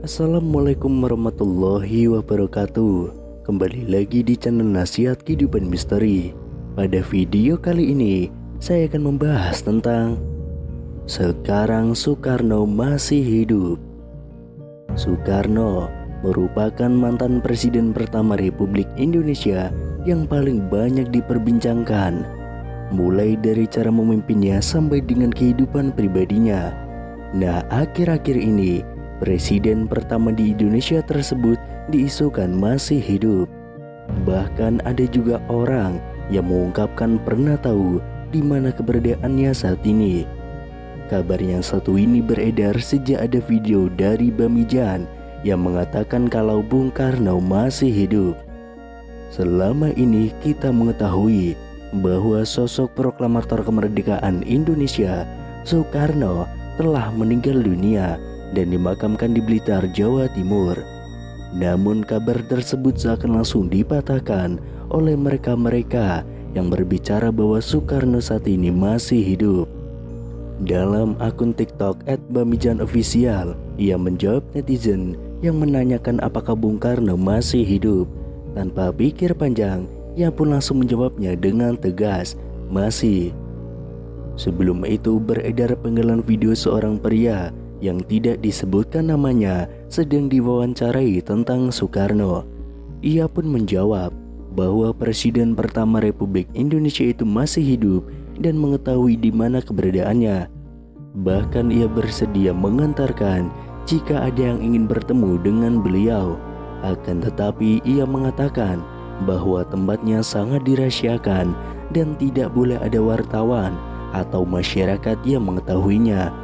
Assalamualaikum warahmatullahi wabarakatuh. Kembali lagi di channel Nasihat Kehidupan Misteri. Pada video kali ini saya akan membahas tentang sekarang Soekarno masih hidup. Soekarno merupakan mantan presiden pertama Republik Indonesia yang paling banyak diperbincangkan, mulai dari cara memimpinnya sampai dengan kehidupan pribadinya. Nah, akhir-akhir ini presiden pertama di Indonesia tersebut diisukan masih hidup. Bahkan ada juga orang yang mengungkapkan pernah tahu di mana keberadaannya saat ini. Kabar yang satu ini beredar sejak ada video dari Bamijan yang mengatakan kalau Bung Karno masih hidup. Selama ini kita mengetahui bahwa sosok proklamator kemerdekaan Indonesia, Soekarno, telah meninggal dunia dan dimakamkan di Blitar, Jawa Timur. Namun kabar tersebut seakan langsung dipatahkan oleh mereka-mereka yang berbicara bahwa Soekarno saat ini masih hidup. Dalam akun TikTok @bamijanofficial, ia menjawab netizen yang menanyakan apakah Bung Karno masih hidup. Tanpa pikir panjang, ia pun langsung menjawabnya dengan tegas, masih. Sebelum itu beredar penggalan video seorang pria yang tidak disebutkan namanya sedang diwawancarai tentang Soekarno. Ia pun menjawab bahwa presiden pertama Republik Indonesia itu masih hidup dan mengetahui di mana keberadaannya. Bahkan ia bersedia mengantarkan jika ada yang ingin bertemu dengan beliau. Akan tetapi ia mengatakan bahwa tempatnya sangat dirahasiakan dan tidak boleh ada wartawan atau masyarakat yang mengetahuinya.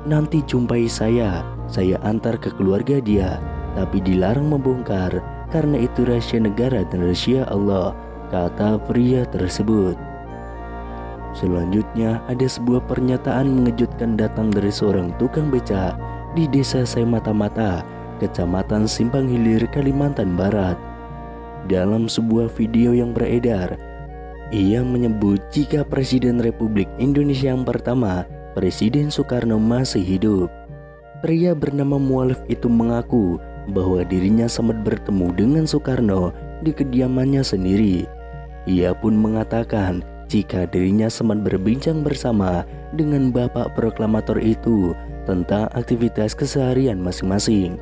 Nanti jumpai saya antar ke keluarga dia, tapi dilarang membongkar karena itu rahasia negara dan rahasia Allah, kata pria tersebut. Selanjutnya ada sebuah pernyataan mengejutkan datang dari seorang tukang beca di desa Mata-Mata, Kecamatan Simpang Hilir, Kalimantan Barat. Dalam sebuah video yang beredar, ia menyebut jika Presiden Republik Indonesia yang pertama, Presiden Soekarno masih hidup. Pria bernama Mualif itu mengaku bahwa dirinya sempat bertemu dengan Soekarno di kediamannya sendiri. Ia pun mengatakan jika dirinya sempat berbincang bersama dengan bapak proklamator itu tentang aktivitas keseharian masing-masing.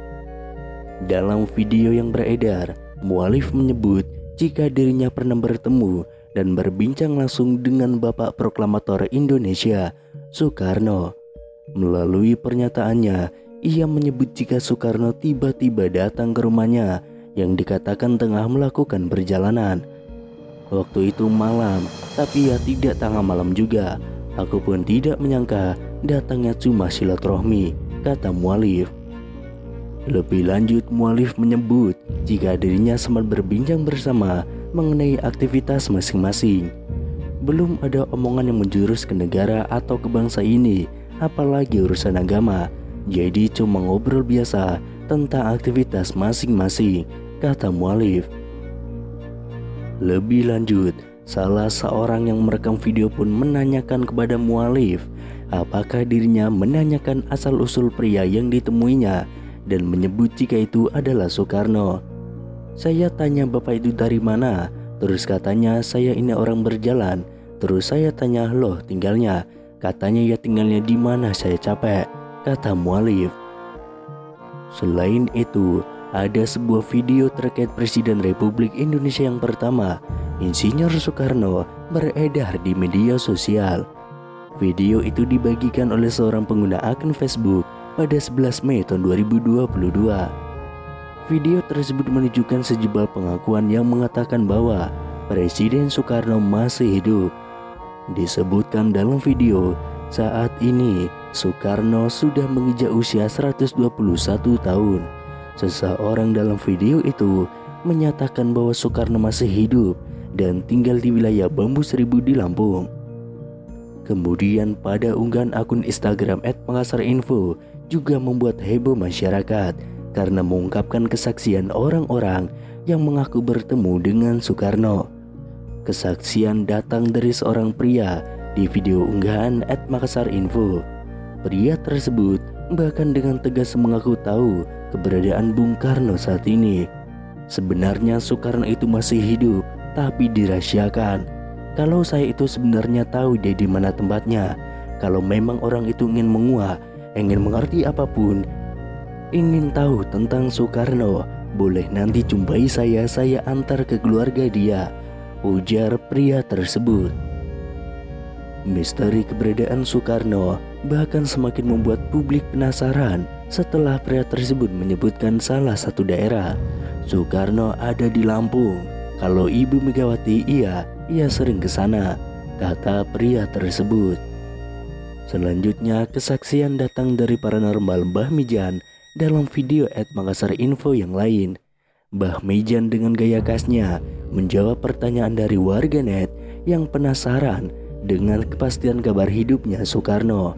Dalam video yang beredar, Mualif menyebut jika dirinya pernah bertemu dan berbincang langsung dengan bapak proklamator Indonesia, Soekarno. Melalui pernyataannya, ia menyebut jika Soekarno tiba-tiba datang ke rumahnya yang dikatakan tengah melakukan perjalanan. Waktu itu malam, tapi ya tidak tengah malam juga. Aku pun tidak menyangka datangnya cuma silaturahmi, kata Mualif. Lebih lanjut, Mualif menyebut jika dirinya sempat berbincang bersama mengenai aktivitas masing-masing. Belum ada omongan yang menjurus ke negara atau ke bangsa ini, apalagi urusan agama. Jadi cuma ngobrol biasa tentang aktivitas masing-masing, kata Mualif. Lebih lanjut, salah seorang yang merekam video pun menanyakan kepada Mualif apakah dirinya menanyakan asal-usul pria yang ditemuinya dan menyebut jika itu adalah Soekarno. Saya tanya bapak itu dari mana, terus katanya saya ini orang berjalan. Terus saya tanya loh tinggalnya, katanya ya tinggalnya di mana, saya capek, kata Mualif. Selain itu, ada sebuah video terkait Presiden Republik Indonesia yang pertama, Insinyur Soekarno, beredar di media sosial. Video itu dibagikan oleh seorang pengguna akun Facebook pada 11 Mei tahun 2022. Video tersebut menunjukkan sejumlah pengakuan yang mengatakan bahwa Presiden Soekarno masih hidup. Disebutkan dalam video, saat ini Soekarno sudah menginjak usia 121 tahun. Seseorang dalam video itu menyatakan bahwa Soekarno masih hidup dan tinggal di wilayah Bambu Seribu di Lampung. Kemudian pada unggahan akun Instagram @makasarinfo juga membuat heboh masyarakat karena mengungkapkan kesaksian orang-orang yang mengaku bertemu dengan Soekarno. Kesaksian datang dari seorang pria di video unggahan @makasarinfo. Pria tersebut bahkan dengan tegas mengaku tahu keberadaan Bung Karno saat ini. Sebenarnya Soekarno itu masih hidup, tapi dirahasiakan. Kalau saya itu sebenarnya tahu dia di mana tempatnya. Kalau memang orang itu ingin menguak, ingin mengerti apapun, ingin tahu tentang Soekarno, boleh nanti jumpai saya antar ke keluarga dia, ujar pria tersebut. Misteri keberadaan Soekarno bahkan semakin membuat publik penasaran setelah pria tersebut menyebutkan salah satu daerah. Soekarno ada di Lampung. Kalau Ibu Megawati ia sering ke sana, kata pria tersebut. Selanjutnya, kesaksian datang dari paranormal Mbah Mijan dalam video @MakassarInfo yang lain. Mbah Mijan dengan gaya khasnya menjawab pertanyaan dari warganet yang penasaran dengan kepastian kabar hidupnya Soekarno.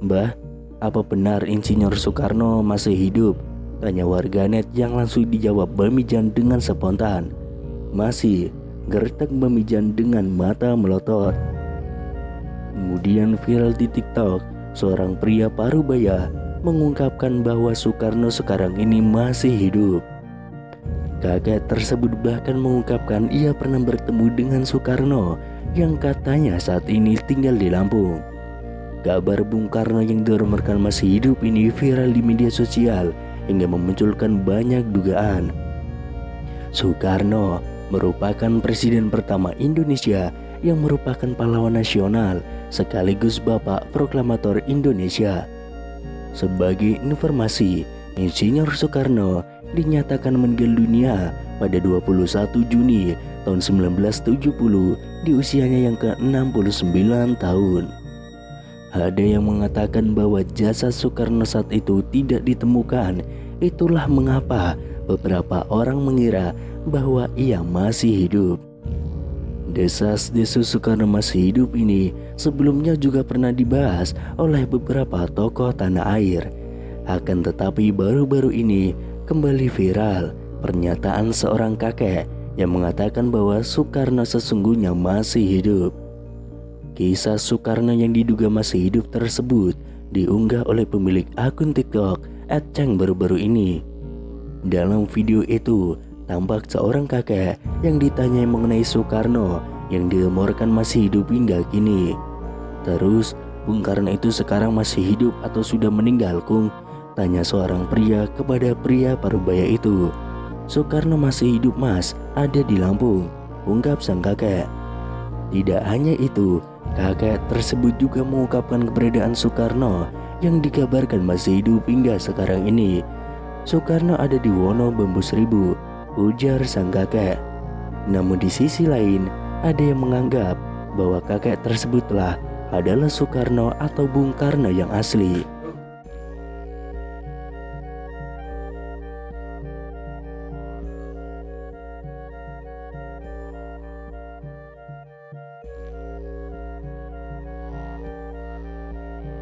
"Mbah, apa benar Insinyur Soekarno masih hidup?" tanya warganet yang langsung dijawab Mbah Mijan dengan spontan. "Masih," gertak Mbah Mijan dengan mata melotot. Kemudian viral di TikTok, seorang pria parubaya mengungkapkan bahwa Soekarno sekarang ini masih hidup. Kakek tersebut bahkan mengungkapkan ia pernah bertemu dengan Soekarno yang katanya saat ini tinggal di Lampung. Kabar Bung Karno yang dirumorkan masih hidup ini viral di media sosial hingga memunculkan banyak dugaan. Soekarno merupakan presiden pertama Indonesia yang merupakan pahlawan nasional sekaligus Bapak Proklamator Indonesia. Sebagai informasi, Insinyur Soekarno dinyatakan meninggal dunia pada 21 Juni tahun 1970 di usianya yang ke-69 tahun. Ada yang mengatakan bahwa jasad Soekarno saat itu tidak ditemukan. Itulah mengapa beberapa orang mengira bahwa ia masih hidup. Desas-desus Soekarno masih hidup ini sebelumnya juga pernah dibahas oleh beberapa tokoh tanah air. Akan tetapi baru-baru ini kembali viral pernyataan seorang kakek yang mengatakan bahwa Soekarno sesungguhnya masih hidup. Kisah Soekarno yang diduga masih hidup tersebut diunggah oleh pemilik akun TikTok @ceng baru-baru ini. Dalam video itu, tampak seorang kakek yang ditanyai mengenai Soekarno yang dirumorkan masih hidup hingga kini. Terus, "Bung Karno itu sekarang masih hidup atau sudah meninggal, Kung?" tanya seorang pria kepada pria parubaya itu. "Soekarno masih hidup, Mas, ada di Lampung," ungkap sang kakek. Tidak hanya itu, kakek tersebut juga mengungkapkan keberadaan Soekarno yang dikabarkan masih hidup hingga sekarang ini. "Soekarno ada di Wono Bambu Seribu," ujar sang kakek. Namun di sisi lain, ada yang menganggap bahwa kakek tersebutlah adalah Soekarno atau Bung Karno yang asli.